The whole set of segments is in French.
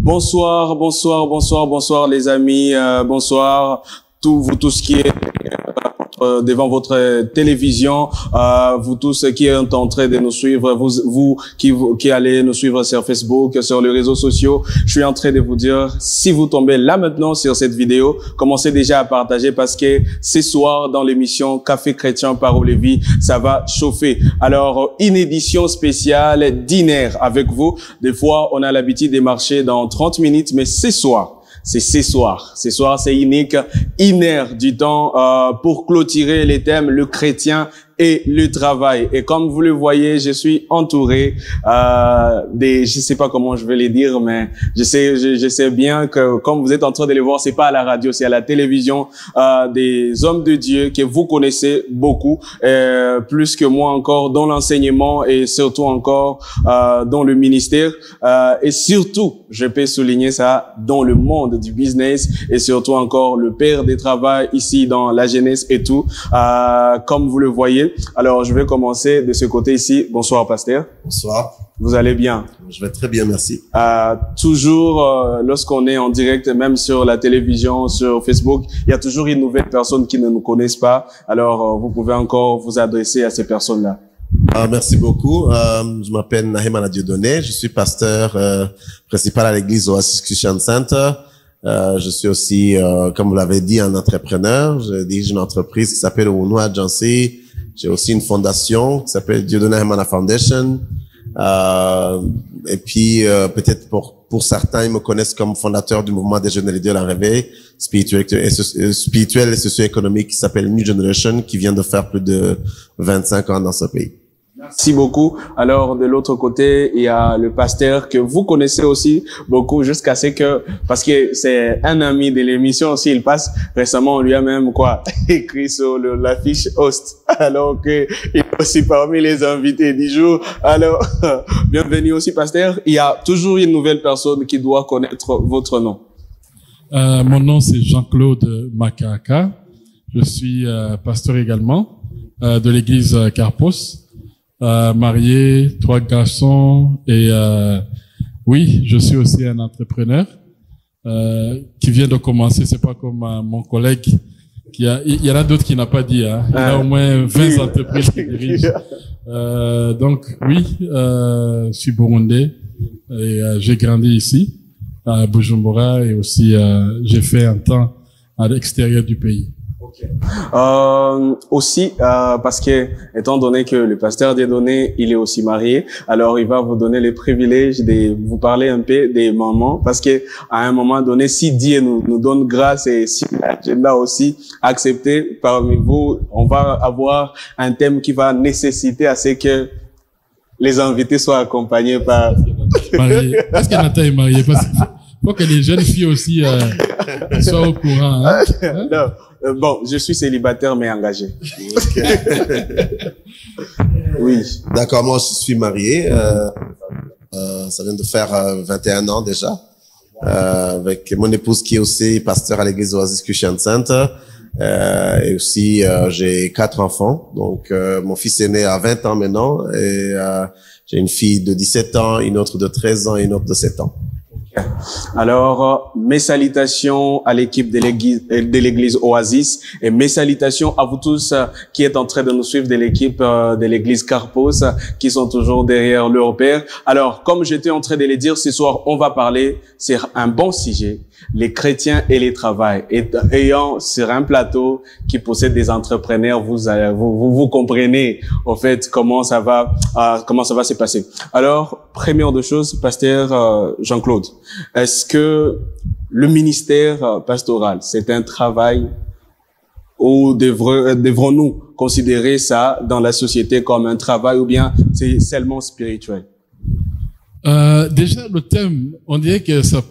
Bonsoir, bonsoir, bonsoir, bonsoir les amis, bonsoir vous tous qui êtes devant votre télévision, vous tous qui êtes en train de nous suivre, vous qui allez nous suivre sur Facebook, sur les réseaux sociaux. Je suis en train de vous dire, si vous tombez là maintenant sur cette vidéo, commencez déjà à partager parce que ce soir dans l'émission Café Chrétien Parole et Vie, ça va chauffer. Alors, une édition spéciale dîner avec vous. Des fois, on a l'habitude de marcher dans 30 minutes, mais ce soir, c'est unique, une heure du temps pour clôturer les thèmes, le chrétien et le travail. Et comme vous le voyez, je suis entouré je sais pas comment je vais les dire, mais je sais bien que comme vous êtes en train de les voir, c'est pas à la radio, c'est à la télévision, des hommes de Dieu que vous connaissez beaucoup, plus que moi encore dans l'enseignement et surtout encore dans le ministère, et surtout, je peux souligner ça, dans le monde du business et surtout encore le père des travail ici dans la jeunesse et tout, comme vous le voyez. Alors, je vais commencer de ce côté ici. Bonsoir, pasteur. Bonsoir. Vous allez bien? Je vais très bien, merci. Toujours, lorsqu'on est en direct, même sur la télévision, sur Facebook, il y a toujours une nouvelle personne qui ne nous connaissent pas. Alors, vous pouvez encore vous adresser à ces personnes-là. Merci beaucoup. Je m'appelle Nahimana Dieudonné. Je suis pasteur principal à l'église Oasis Christian Center. Je suis aussi, comme vous l'avez dit, un entrepreneur. Je dirige une entreprise qui s'appelle Ounou Agency. J'ai aussi une fondation qui s'appelle Dieudonné Nahimana Foundation. Et puis, peut-être pour certains, ils me connaissent comme fondateur du mouvement des jeunes leaders en réveil spirituel et socio-économique qui s'appelle New Generation, qui vient de faire plus de 25 ans dans ce pays. Merci beaucoup. Alors, de l'autre côté, il y a le pasteur que vous connaissez aussi beaucoup jusqu'à ce que, parce que c'est un ami de l'émission aussi, il passe récemment, on lui a même écrit sur l'affiche host. Alors que il est aussi parmi les invités du jour. Alors, bienvenue aussi, pasteur. Il y a toujours une nouvelle personne qui doit connaître votre nom. Mon nom, c'est Jean-Claude Makaka. Je suis pasteur également de l'église Carpos. Marié, 3 garçons et oui, je suis aussi un entrepreneur qui vient de commencer. C'est pas comme mon collègue il y en a d'autres qui n'a pas dit. Hein. Il y a au moins 20 entreprises qui dirigent. Donc oui, je suis burundais et j'ai grandi ici à Bujumbura et aussi j'ai fait un temps à l'extérieur du pays. Aussi, parce que, étant donné que le pasteur Dieudonné, il est aussi marié, alors il va vous donner les privilèges de vous parler un peu des mamans, parce que, à un moment donné, si Dieu nous donne grâce et si l'agenda aussi accepté parmi vous, on va avoir un thème qui va nécessiter à ce que les invités soient accompagnés par... Est-ce qu'Anata est mariée? Parce qu'il faut que les jeunes filles aussi soient au courant. Hein? Non. Bon, je suis célibataire mais engagé. Okay. Oui. D'accord, moi je suis marié. Ça vient de faire 21 ans déjà. Avec mon épouse qui est aussi pasteur à l'église Oasis Christian Center. Et aussi j'ai 4 enfants. Donc mon fils est né à 20 ans maintenant et j'ai une fille de 17 ans, une autre de 13 ans et une autre de 7 ans. Alors, mes salutations à l'équipe de l'église Oasis et mes salutations à vous tous qui êtes en train de nous suivre de l'équipe de l'église Carpos qui sont toujours derrière leur père. Alors, comme j'étais en train de le dire, ce soir, on va parler sur un bon sujet, les chrétiens et les travail. Et ayant sur un plateau qui possède des entrepreneurs, vous comprenez en fait comment ça va se passer. Alors, première de choses, pasteur Jean-Claude, est-ce que le ministère pastoral, c'est un travail ou devrons-nous considérer ça dans la société comme un travail ou bien c'est seulement spirituel? Déjà, le thème, on dirait que ça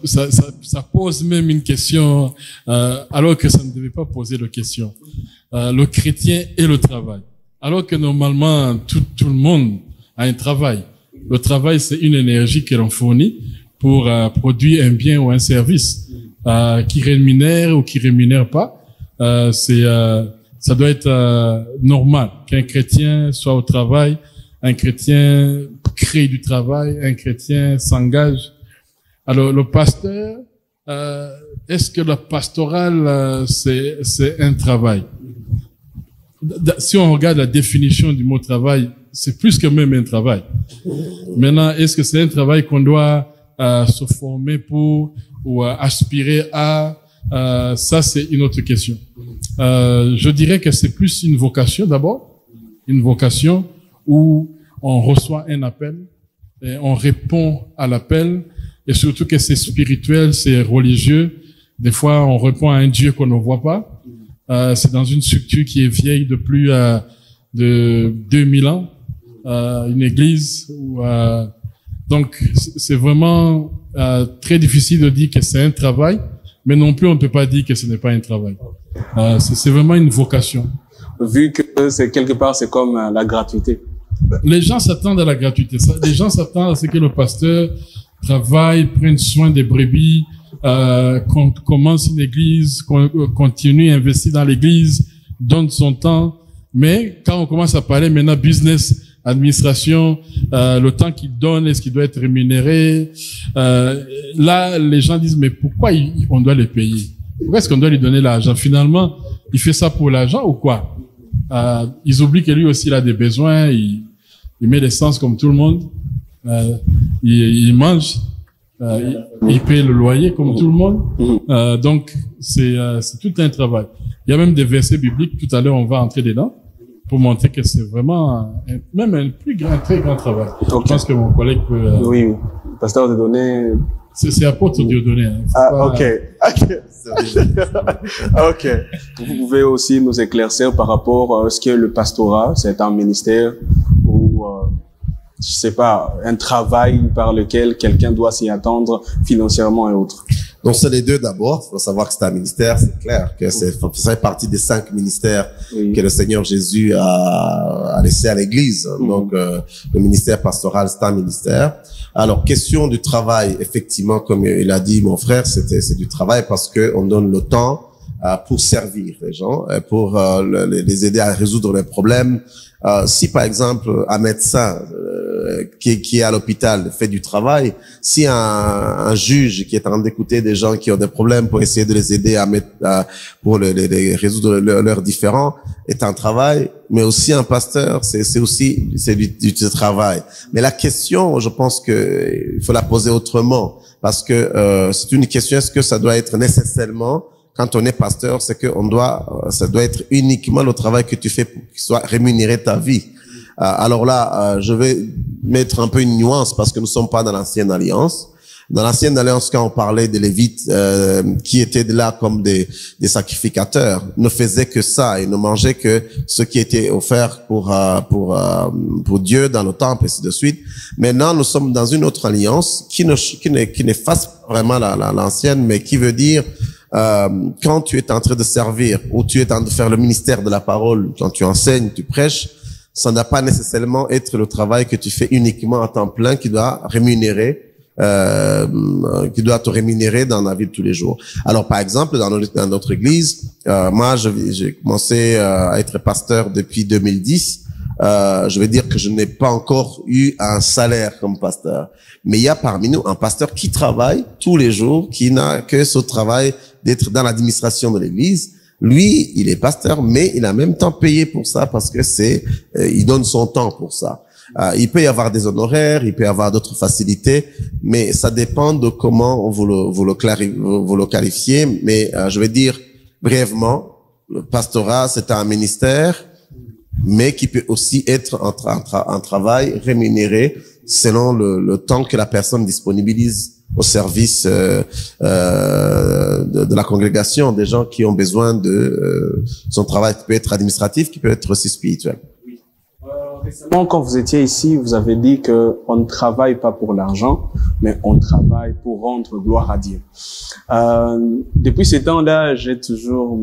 pose même une question, alors que ça ne devait pas poser de question. Le chrétien et le travail. Alors que normalement, tout le monde a un travail. Le travail, c'est une énergie que l'on fournit pour produire un bien ou un service qui rémunère ou qui rémunère pas. Ça doit être normal qu'un chrétien soit au travail, un chrétien crée du travail, un chrétien s'engage Alors, le pasteur, est-ce que le pastoral, c'est un travail? Si on regarde la définition du mot travail, c'est plus que même un travail. Maintenant, est-ce que c'est un travail qu'on doit se former pour ou aspirer à? Ça, c'est une autre question. Je dirais que c'est plus une vocation d'abord, une vocation où on reçoit un appel et on répond à l'appel, et surtout que c'est spirituel, c'est religieux. Des fois, on répond à un Dieu qu'on ne voit pas. C'est dans une structure qui est vieille de plus de 2000 ans, une église. Donc, c'est vraiment très difficile de dire que c'est un travail, mais non plus on ne peut pas dire que ce n'est pas un travail. C'est vraiment une vocation. Vu que c'est quelque part, c'est comme la gratuité. Les gens s'attendent à la gratuité. Les gens s'attendent à ce que le pasteur travaille, prenne soin des brebis, qu'on commence une église, qu'on continue à investir dans l'église, donne son temps. Mais quand on commence à parler maintenant business, administration, le temps qu'il donne, est-ce qu'il doit être rémunéré? Là, les gens disent, mais pourquoi on doit les payer? Pourquoi est-ce qu'on doit lui donner l'argent? Finalement, il fait ça pour l'argent ou quoi? Ils oublient que lui aussi, il a des besoins, il met l'essence comme tout le monde, il mange, il paye le loyer comme tout le monde. Donc, c'est tout un travail. Il y a même des versets bibliques, tout à l'heure, on va entrer dedans, pour montrer que c'est vraiment même un très grand travail. Okay. Je pense que mon collègue peut... Oui, pasteur Dieudonné... C'est apôtre Dieudonné. Hein. Ok. Ok. Vous pouvez aussi nous éclaircir par rapport à ce que le pastorat, c'est un ministère ou, je sais pas, un travail par lequel quelqu'un doit s'y attendre financièrement et autres. Donc, c'est les deux d'abord. Il faut savoir que c'est un ministère, c'est clair, que ça fait partie des 5 ministères que le Seigneur Jésus a laissé à l'Église. Donc, le ministère pastoral, c'est un ministère. Alors, question du travail, effectivement, comme il a dit mon frère, c'est du travail parce que on donne le temps pour servir les gens, pour les aider à résoudre les problèmes. Si par exemple un médecin qui est à l'hôpital fait du travail, si un juge qui est en train d'écouter des gens qui ont des problèmes pour essayer de les aider pour les résoudre leurs différends, est un travail, mais aussi un pasteur, c'est du travail. Mais la question, je pense que il faut la poser autrement, parce que c'est une question, est-ce que ça doit être nécessairement, quand on est pasteur, c'est que ça doit être uniquement le travail que tu fais pour qu'il soit rémunéré ta vie. Alors là, je vais mettre un peu une nuance parce que nous sommes pas dans l'ancienne alliance. Dans l'ancienne alliance, quand on parlait des Lévites qui étaient là comme des sacrificateurs, ne faisaient que ça et ne mangeaient que ce qui était offert pour Dieu dans le temple et ainsi de suite. Maintenant, nous sommes dans une autre alliance qui n'efface vraiment l'ancienne, mais qui veut dire quand tu es en train de servir ou tu es en train de faire le ministère de la parole, quand tu enseignes, tu prêches, ça ne doit pas nécessairement être le travail que tu fais uniquement à temps plein qui doit te rémunérer dans la vie de tous les jours. Alors, par exemple, dans notre église, moi, j'ai commencé à être pasteur depuis 2010. Je vais dire que je n'ai pas encore eu un salaire comme pasteur. Mais il y a parmi nous un pasteur qui travaille tous les jours, qui n'a que ce travail d'être dans l'administration de l'église. Lui, il est pasteur, mais il a en même temps payé pour ça parce que il donne son temps pour ça. Il peut y avoir des honoraires, il peut y avoir d'autres facilités, mais ça dépend de comment vous le qualifiez. Mais je vais dire brièvement, le pastorat, c'est un ministère, mais qui peut aussi être un travail rémunéré selon le temps que la personne disponibilise au service de la congrégation, des gens qui ont besoin de son travail qui peut être administratif, qui peut être aussi spirituel. Récemment, quand vous étiez ici, vous avez dit que on ne travaille pas pour l'argent, mais on travaille pour rendre gloire à Dieu. Depuis ce temps-là, j'ai toujours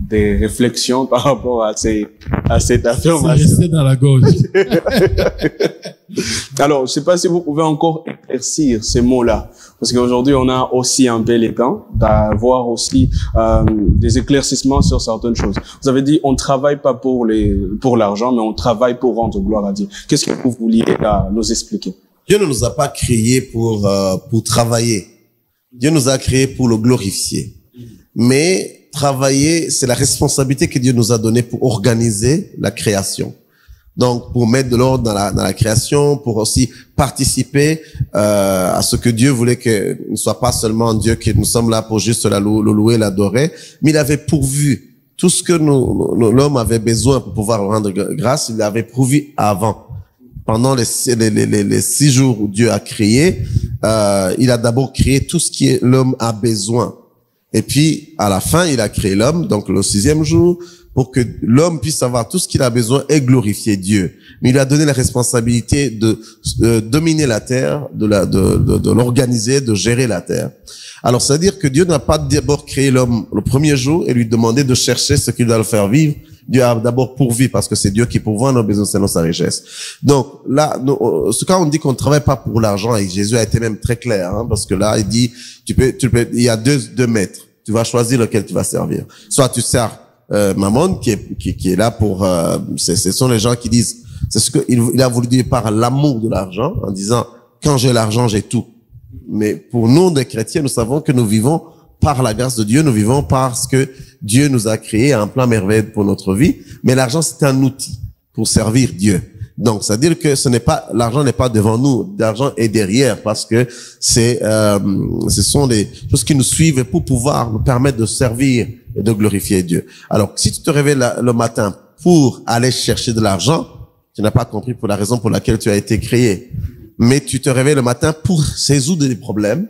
des réflexions par rapport à cette affirmation. C'est resté dans la gorge. Alors, je ne sais pas si vous pouvez encore éclaircir ces mots-là, parce qu'aujourd'hui, on a aussi un bel élan d'avoir aussi des éclaircissements sur certaines choses. Vous avez dit, on ne travaille pas pour l'argent, mais on travaille pour rendre gloire à Dieu. Qu'est-ce que vous vouliez nous expliquer? Dieu ne nous a pas créés pour travailler. Dieu nous a créés pour le glorifier. Mais travailler, c'est la responsabilité que Dieu nous a donnée pour organiser la création. Donc, pour mettre de l'ordre dans la création, pour aussi participer à ce que Dieu voulait que ne soit pas seulement Dieu, que nous sommes là pour juste le louer, l'adorer, mais il avait pourvu tout ce que l'homme avait besoin pour pouvoir rendre grâce, il l'avait pourvu avant. Pendant les 6 jours où Dieu a créé, il a d'abord créé tout ce que l'homme a besoin. Et puis, à la fin, il a créé l'homme, donc le 6e jour, pour que l'homme puisse avoir tout ce qu'il a besoin et glorifier Dieu. Mais il a donné la responsabilité de dominer la terre, de l'organiser, de gérer la terre. Alors, c'est-à-dire que Dieu n'a pas d'abord créé l'homme le premier jour et lui demandé de chercher ce qu'il doit le faire vivre. Dieu a d'abord pourvu parce que c'est Dieu qui pourvoit nos besoins selon sa richesse. Donc là, quand on dit qu'on ne travaille pas pour l'argent, et Jésus a été même très clair, hein, parce que là, il dit, il y a deux maîtres. Tu vas choisir lequel tu vas servir. Soit tu sers Mammon qui est là pour ce sont les gens qui disent, c'est ce que il a voulu dire par l'amour de l'argent, en disant quand j'ai l'argent j'ai tout. Mais pour nous des chrétiens, nous savons que nous vivons par la grâce de Dieu, nous vivons parce que Dieu nous a créé un plan merveilleux pour notre vie, mais l'argent c'est un outil pour servir Dieu. Donc, c'est-à-dire que l'argent n'est pas devant nous, l'argent est derrière parce que ce sont les choses qui nous suivent pour pouvoir nous permettre de servir et de glorifier Dieu. Alors, si tu te réveilles le matin pour aller chercher de l'argent, tu n'as pas compris pour la raison pour laquelle tu as été créé. Mais tu te réveilles le matin pour résoudre des problèmes,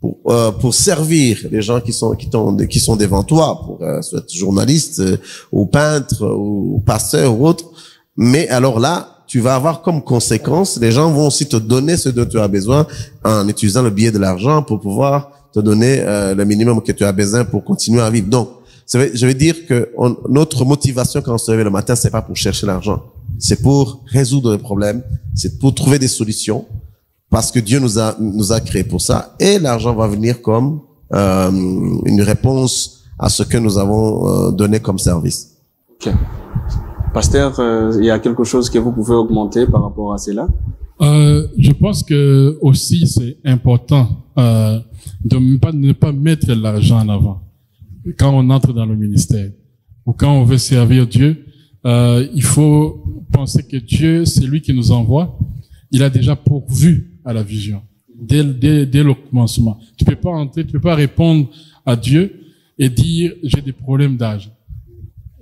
pour servir les gens qui sont devant toi, pour soit journaliste ou peintre ou pasteur ou autre. Mais alors là, tu vas avoir comme conséquence, les gens vont aussi te donner ce dont tu as besoin en utilisant le billet de l'argent pour pouvoir te donner le minimum que tu as besoin pour continuer à vivre. Donc, je veux dire que notre motivation quand on se réveille le matin, c'est pas pour chercher l'argent, c'est pour résoudre les problèmes, c'est pour trouver des solutions, parce que Dieu nous a créés pour ça, et l'argent va venir comme une réponse à ce que nous avons donné comme service. Okay. Pasteur, il y a quelque chose que vous pouvez augmenter par rapport à cela? Je pense que aussi c'est important de ne pas mettre l'argent en avant quand on entre dans le ministère ou quand on veut servir Dieu. Il faut penser que Dieu, c'est lui qui nous envoie. Il a déjà pourvu à la vision dès le commencement. Tu peux pas répondre à Dieu et dire j'ai des problèmes d'argent.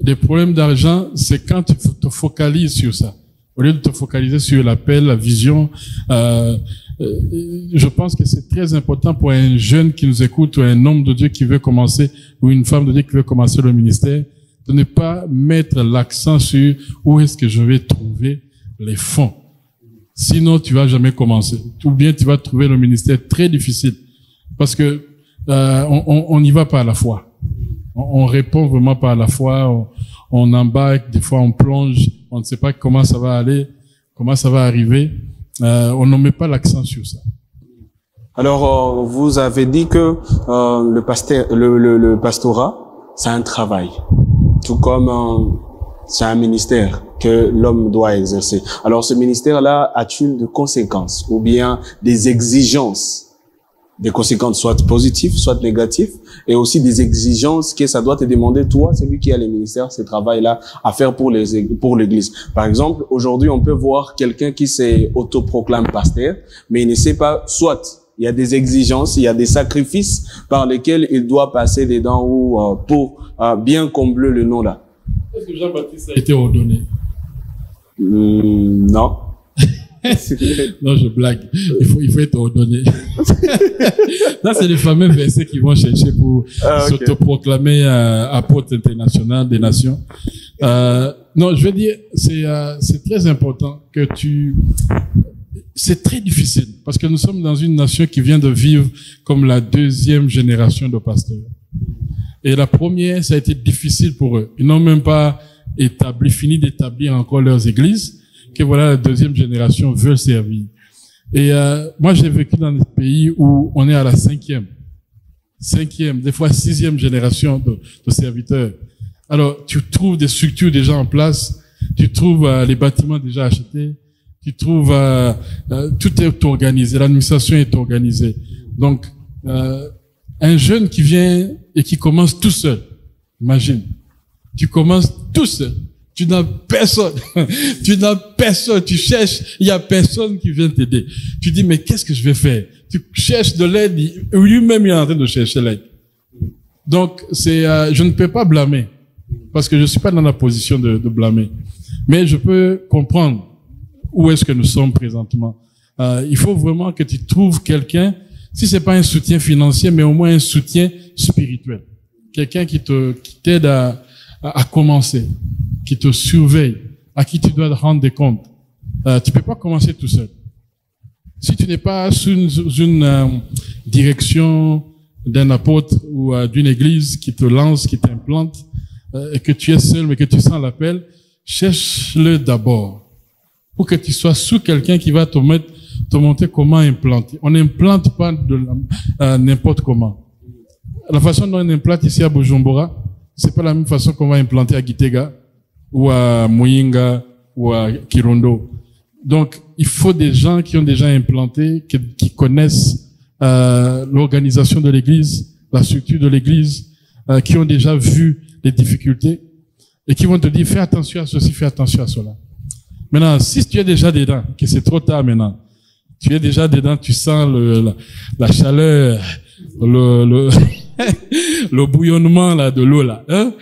Les problèmes d'argent, c'est quand tu te focalises sur ça. Au lieu de te focaliser sur l'appel, la vision, je pense que c'est très important pour un jeune qui nous écoute ou un homme de Dieu qui veut commencer ou une femme de Dieu qui veut commencer le ministère, de ne pas mettre l'accent sur où est-ce que je vais trouver les fonds. Sinon, tu vas jamais commencer. Ou bien tu vas trouver le ministère très difficile parce que on n'y va pas à la fois. On répond vraiment pas à la fois, on embarque, des fois on plonge, on ne sait pas comment ça va aller, comment ça va arriver, on ne met pas l'accent sur ça. Alors, vous avez dit que le pastorat, c'est un travail, tout comme c'est un ministère que l'homme doit exercer. Alors, ce ministère-là a-t-il des conséquences ou bien des exigences? Des conséquences soit positives, soit négatives, et aussi des exigences que ça doit te demander, toi, celui qui a le ministère, ce travail-là à faire pour l'Église. Par exemple, aujourd'hui, on peut voir quelqu'un qui s'autoproclame pasteur, mais il ne sait pas, soit il y a des exigences, il y a des sacrifices par lesquels il doit passer dedans ou pour bien combler le nom là. Est-ce que Jean-Baptiste a été ordonné? Non. Non, je blague. Il faut être ordonné. Là, c'est les fameux versets qu'ils vont chercher pour s'autoproclamer apôtre international des nations. Non, je veux dire, c'est très important que c'est très difficile parce que nous sommes dans une nation qui vient de vivre comme la 2e génération de pasteurs. Et la première, ça a été difficile pour eux. Ils n'ont même pas fini d'établir encore leurs églises. Que voilà, la 2e génération veut servir. Et moi, j'ai vécu dans des pays où on est à la 5e, des fois 6e génération de serviteurs. Alors, tu trouves des structures déjà en place, tu trouves les bâtiments déjà achetés, tu trouves tout est organisé, l'administration est organisée. Donc, Un jeune qui vient et qui commence tout seul. Imagine. Tu commences tout seul. Tu n'as personne. Tu n'as personne. Tu cherches. Il y a personne qui vient t'aider. Tu dis, mais qu'est-ce que je vais faire? Tu cherches de l'aide. Lui-même, il est en train de chercher l'aide. Donc, je ne peux pas blâmer. Parce que je suis pas dans la position de blâmer. Mais je peux comprendre où est-ce que nous sommes présentement. Il faut vraiment que tu trouves quelqu'un, si c'est pas un soutien financier, mais au moins un soutien spirituel. Quelqu'un qui t'aide à commencer, qui te surveille, à qui tu dois rendre des comptes. Tu peux pas commencer tout seul. Si tu n'es pas sous une direction d'un apôtre ou d'une église qui te lance, qui t'implante, et que tu es seul, mais que tu sens l'appel, cherche-le d'abord. Pour que tu sois sous quelqu'un qui va te montrer comment implanter. On n'implante pas n'importe comment. La façon dont on implante ici à Bujumbura, c'est pas la même façon qu'on va implanter à Gitega, ou à Muyinga, ou à Kirundo. Donc, il faut des gens qui ont déjà implanté, qui connaissent l'organisation de l'église, la structure de l'église, qui ont déjà vu les difficultés, et qui vont te dire, fais attention à ceci, fais attention à cela. Maintenant, si tu es déjà dedans, que c'est trop tard maintenant, tu es déjà dedans, tu sens la chaleur, le bouillonnement là de l'eau là, hein?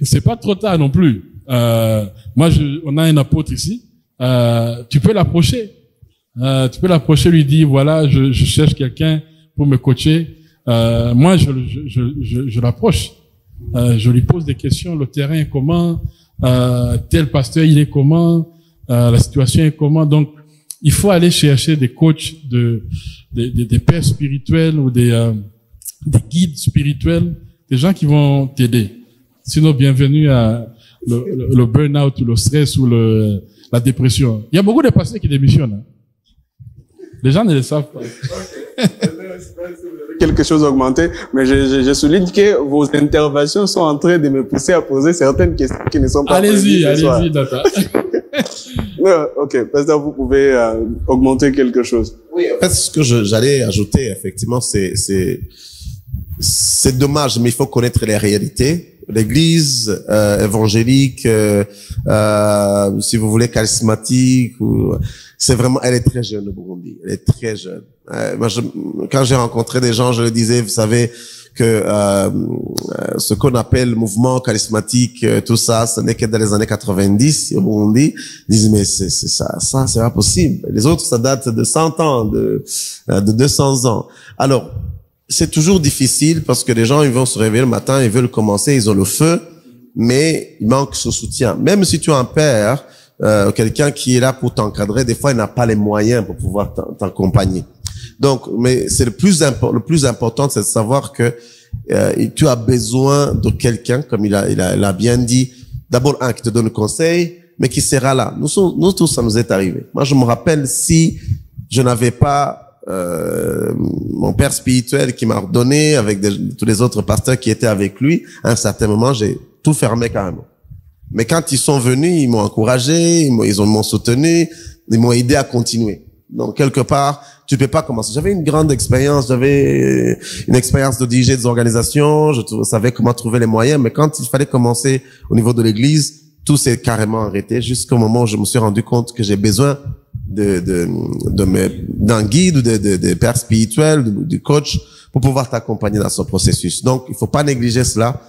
C'est pas trop tard non plus. On a un apôtre ici, tu peux l'approcher. Lui dire, voilà, je cherche quelqu'un pour me coacher. Moi, je l'approche. Je lui pose des questions, le terrain est comment, tel pasteur il est comment, la situation est comment. Donc, il faut aller chercher des coachs, des pères spirituels ou des guides spirituels, des gens qui vont t'aider. Sinon, bienvenue à le burn-out ou le stress ou la dépression. Il y a beaucoup de pasteurs qui démissionnent. Les gens ne le savent pas. Quelque chose augmenté, mais je souligne que vos interventions sont en train de me pousser à poser certaines questions qui ne sont pas allez-y, Data. Ok, pasteur, vous pouvez augmenter quelque chose. Oui, en fait, ce que j'allais ajouter, effectivement, c'est dommage, mais il faut connaître les réalités. L'église évangélique, si vous voulez, charismatique, c'est vraiment, elle est très jeune au Burundi. Elle est très jeune. Moi, quand j'ai rencontré des gens, je leur disais, vous savez que ce qu'on appelle mouvement charismatique, tout ça, ce n'est que dans les années 90 au Burundi. Ils disent, mais ça, c'est pas possible. Les autres, ça date de 100 ans, de 200 ans. Alors, c'est toujours difficile parce que les gens, ils vont se réveiller le matin, ils veulent commencer, ils ont le feu, mais il manque ce soutien. Même si tu as un père, quelqu'un qui est là pour t'encadrer, des fois, il n'a pas les moyens pour pouvoir t'accompagner. Donc, mais c'est le plus important, c'est de savoir que tu as besoin de quelqu'un, comme il a bien dit, d'abord un qui te donne le conseil, mais qui sera là. Nous tous, ça nous est arrivé. Moi, je me rappelle, si je n'avais pas mon père spirituel qui m'a ordonné avec tous les autres pasteurs qui étaient avec lui, à un certain moment, j'ai tout fermé carrément. Mais quand ils sont venus, ils m'ont encouragé, ils m'ont soutenu, ils m'ont aidé à continuer. Donc, quelque part, tu peux pas commencer. J'avais une grande expérience, j'avais une expérience de diriger des organisations, je savais comment trouver les moyens, mais quand il fallait commencer au niveau de l'église, tout s'est carrément arrêté jusqu'au moment où je me suis rendu compte que j'ai besoin d'un guide ou de père spirituel, du coach pour pouvoir t'accompagner dans ce processus. Donc, il faut pas négliger cela.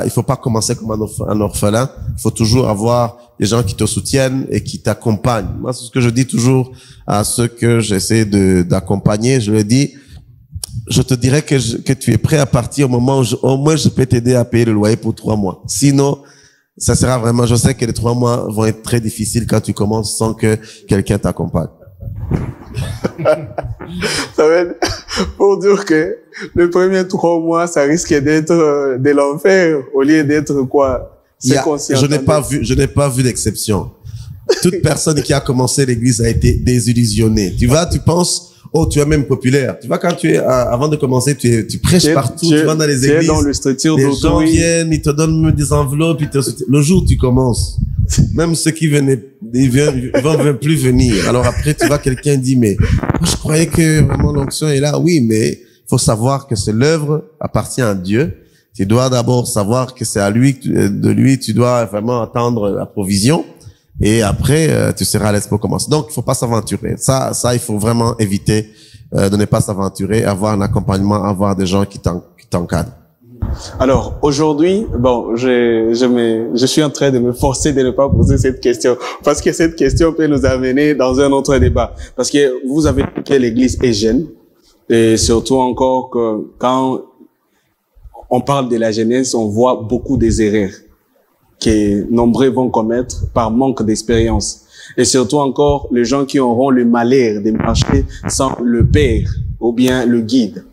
Il faut pas commencer comme un orphelin. Il faut toujours avoir des gens qui te soutiennent et qui t'accompagnent. Moi, c'est ce que je dis toujours à ceux que j'essaie d'accompagner. Je leur dis, je te dirais que tu es prêt à partir au moment où au moins je peux t'aider à payer le loyer pour 3 mois. Sinon, ça sera vraiment, je sais que les 3 mois vont être très difficiles quand tu commences sans que quelqu'un t'accompagne. Ça va être pour dire que les premiers 3 mois, ça risque d'être de l'enfer au lieu d'être quoi? C'est conscient. Je n'ai pas vu d'exception. Toute personne qui a commencé l'église a été désillusionnée. Tu penses, oh, tu es même populaire. Tu vois, quand tu es, avant de commencer, tu prêches partout, tu vas dans les églises. Dans le structure les gens viennent, ils te donnent des enveloppes, le jour où tu commences, même ceux qui venaient, ils vont plus venir. Alors après, tu vois, quelqu'un dit, mais, moi, je croyais que vraiment l'onction est là. Oui, mais faut savoir que c'est l'œuvre appartient à Dieu. Tu dois d'abord savoir que c'est à lui, de lui, tu dois vraiment attendre la provision. Et après, tu seras à l'aise pour commencer. Donc, il faut pas s'aventurer. Ça, il faut vraiment éviter de ne pas s'aventurer, avoir un accompagnement, avoir des gens qui t'encadrent. Alors, aujourd'hui, bon, je suis en train de me forcer de ne pas poser cette question, parce que cette question peut nous amener dans un autre débat. Parce que vous avez dit que l'Église est jeune, et surtout encore que quand on parle de la jeunesse, on voit beaucoup des erreurs que nombreux vont commettre par manque d'expérience. Et surtout encore, les gens qui auront le malheur de marcher sans le père ou bien le guide.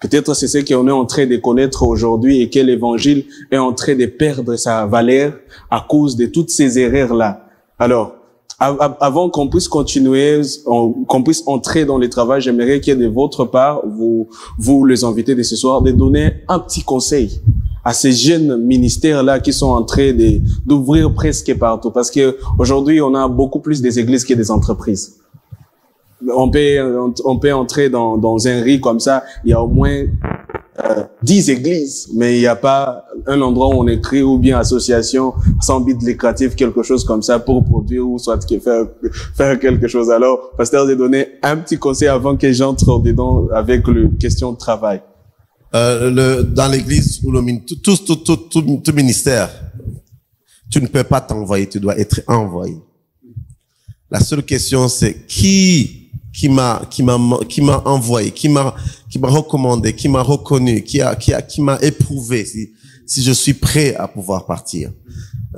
Peut-être c'est ce qu'on est en train de connaître aujourd'hui et que l'évangile est en train de perdre sa valeur à cause de toutes ces erreurs-là. Alors, avant qu'on puisse continuer, qu'on puisse entrer dans le travail, j'aimerais que de votre part, vous les invités de ce soir, de donner un petit conseil à ces jeunes ministères-là qui sont en train d'ouvrir presque partout. Parce que aujourd'hui, on a beaucoup plus des églises que des entreprises. On peut entrer dans un riz comme ça, il y a au moins 10 églises, mais il n'y a pas un endroit où on écrit ou bien association sans but lucratif, quelque chose comme ça pour produire ou soit faire quelque chose. Alors, pasteur, de donner un petit conseil avant que j'entre dedans avec le question de travail. Dans l'église ou tout ministère, tu ne peux pas t'envoyer, tu dois être envoyé. La seule question c'est qui m'a envoyé, qui m'a recommandé, qui m'a reconnu, qui m'a éprouvé si je suis prêt à pouvoir partir.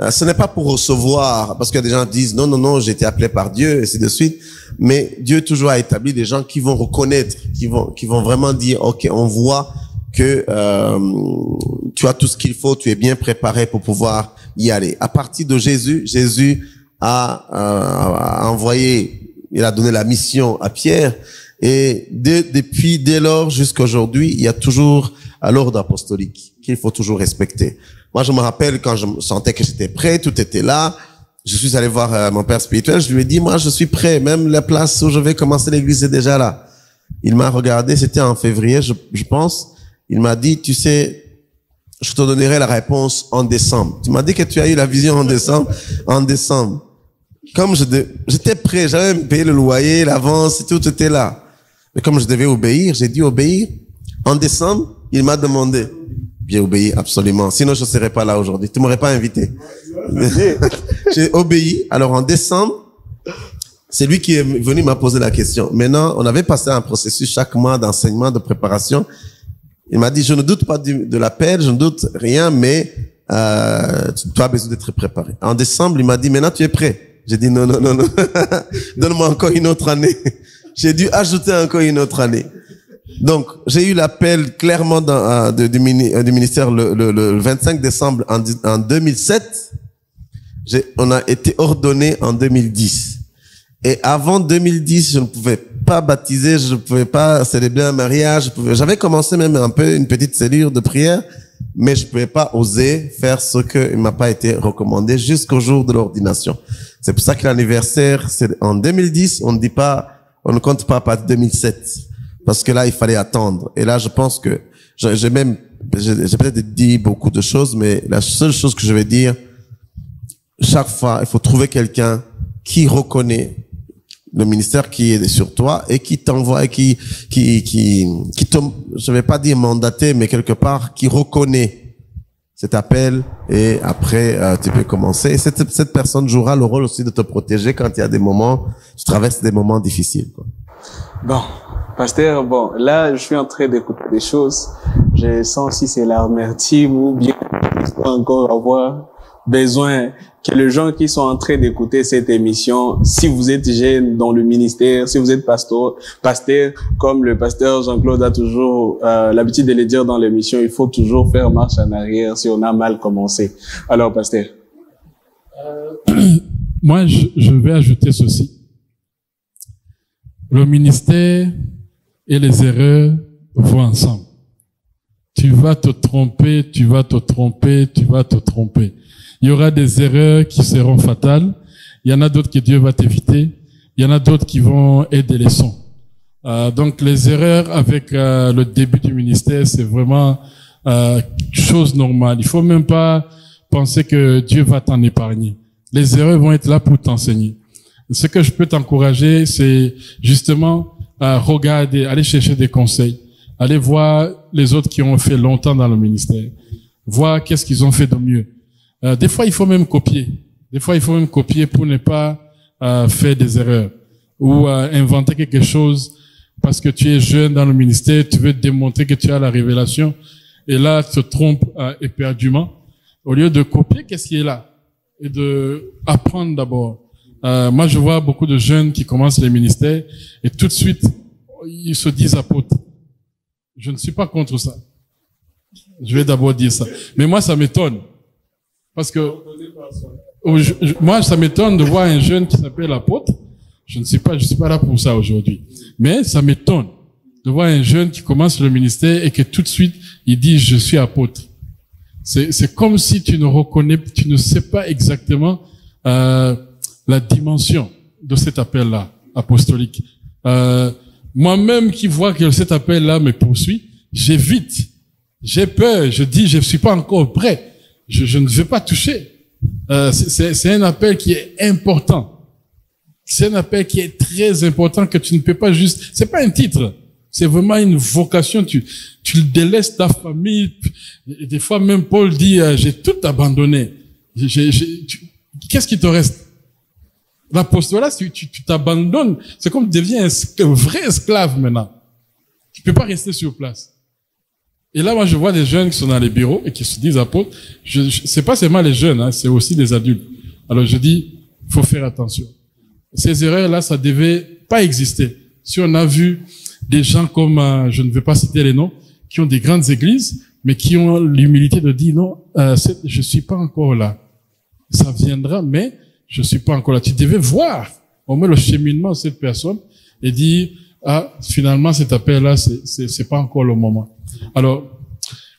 Ce n'est pas pour recevoir, parce que des gens disent non, j'ai été appelé par Dieu, et ainsi de suite. Mais Dieu toujours a établi des gens qui vont reconnaître, qui vont vraiment dire, ok, on voit que tu as tout ce qu'il faut, tu es bien préparé pour pouvoir y aller. À partir de Jésus a envoyé, il a donné la mission à Pierre, et dès lors jusqu'à aujourd'hui, il y a toujours l'ordre apostolique qu'il faut toujours respecter. Moi, je me rappelle quand je sentais que j'étais prêt, tout était là. Je suis allé voir mon père spirituel, je lui ai dit, moi, je suis prêt, même la place où je vais commencer l'église est déjà là. Il m'a regardé, c'était en février, je pense. Il m'a dit, tu sais, je te donnerai la réponse en décembre. Tu m'as dit que tu as eu la vision en décembre. Comme j'étais prêt, j'avais même payé le loyer, l'avance, tout était là. Mais comme je devais obéir, j'ai dit obéir. En décembre, il m'a demandé. J'ai obéi, absolument. Sinon, je ne serais pas là aujourd'hui. Tu m'aurais pas invité. J'ai obéi. Alors, en décembre, c'est lui qui est venu m'a poser la question. Maintenant, on avait passé un processus chaque mois d'enseignement, de préparation. Il m'a dit, je ne doute pas de l'appel, je ne doute rien, mais tu as besoin d'être préparé. En décembre, il m'a dit, maintenant tu es prêt. J'ai dit, non. Donne-moi encore une autre année. J'ai dû ajouter encore une autre année. Donc, j'ai eu l'appel clairement du ministère le 25 décembre en 2007. On a été ordonné en 2010. Et avant 2010, je ne pouvais pas baptiser, je ne pouvais pas célébrer un mariage. J'avais commencé même un peu une petite cellule de prière, mais je ne pouvais pas oser faire ce qui m'a pas été recommandé jusqu'au jour de l'ordination. C'est pour ça que l'anniversaire, c'est en 2010. On ne compte pas à partir de 2007. Parce que là, il fallait attendre. Et là, je pense que j'ai peut-être dit beaucoup de choses, mais la seule chose que je vais dire, chaque fois, il faut trouver quelqu'un qui reconnaît le ministère qui est sur toi et qui t'envoie, qui te, je vais pas dire mandaté, mais quelque part, qui reconnaît cet appel et après, tu peux commencer. Et cette personne jouera le rôle aussi de te protéger quand il y a des moments, tu traverses des moments difficiles, quoi. Bon, pasteur, là, je suis en train d'écouter des choses. Je sens si c'est l'amertume ou bien je dois encore avoir besoin que les gens qui sont en train d'écouter cette émission, si vous êtes jeune dans le ministère, si vous êtes pasteur, comme le pasteur Jean-Claude a toujours l'habitude de le dire dans l'émission, il faut toujours faire marche en arrière si on a mal commencé. Alors, pasteur. Moi, je vais ajouter ceci. Le ministère et les erreurs vont ensemble. Tu vas te tromper. Il y aura des erreurs qui seront fatales. Il y en a d'autres que Dieu va t'éviter. Il y en a d'autres qui vont être des leçons. Donc les erreurs avec le début du ministère, c'est vraiment chose normale. Il faut même pas penser que Dieu va t'en épargner. Les erreurs vont être là pour t'enseigner. Ce que je peux t'encourager, c'est justement regarder, aller chercher des conseils, aller voir les autres qui ont fait longtemps dans le ministère, voir qu'est-ce qu'ils ont fait de mieux. Des fois, il faut même copier. Des fois, il faut même copier pour ne pas faire des erreurs ou inventer quelque chose parce que tu es jeune dans le ministère, tu veux démontrer que tu as la révélation et là, tu te trompes éperdument. Au lieu de copier, qu'est-ce qui est là? Et de apprendre d'abord. Moi, je vois beaucoup de jeunes qui commencent les ministères et tout de suite, ils se disent apôtres. Je ne suis pas contre ça. Je vais d'abord dire ça. Mais moi, ça m'étonne. Parce que moi, ça m'étonne de voir un jeune qui s'appelle apôtre. Je ne suis pas là pour ça aujourd'hui. Mais ça m'étonne de voir un jeune qui commence le ministère et que tout de suite, il dit, je suis apôtre. C'est comme si tu ne sais pas exactement, la dimension de cet appel-là, apostolique. Moi-même qui vois que cet appel-là me poursuit, j'évite. J'ai peur. Je dis, je suis pas encore prêt. Je ne veux pas toucher. C'est un appel qui est important. C'est un appel qui est très important que tu ne peux pas juste... C'est pas un titre. C'est vraiment une vocation. Tu délaisses ta famille. Et des fois, même Paul dit, j'ai tout abandonné. Qu'est-ce qui te reste? L'apostolat, tu t'abandonnes. C'est comme tu deviens un vrai esclave maintenant. Tu peux pas rester sur place. Et là, moi, je vois des jeunes qui sont dans les bureaux et qui se disent apôtres. C'est pas seulement les jeunes, hein, c'est aussi les adultes. Alors, je dis, faut faire attention. Ces erreurs-là, ça devait pas exister. Si on a vu des gens comme, je ne vais pas citer les noms, qui ont des grandes églises, mais qui ont l'humilité de dire non, je suis pas encore là. Ça viendra, mais je suis pas encore là. Tu devais voir au moins le cheminement de cette personne et dire, finalement, cet appel-là, c'est pas encore le moment. Alors,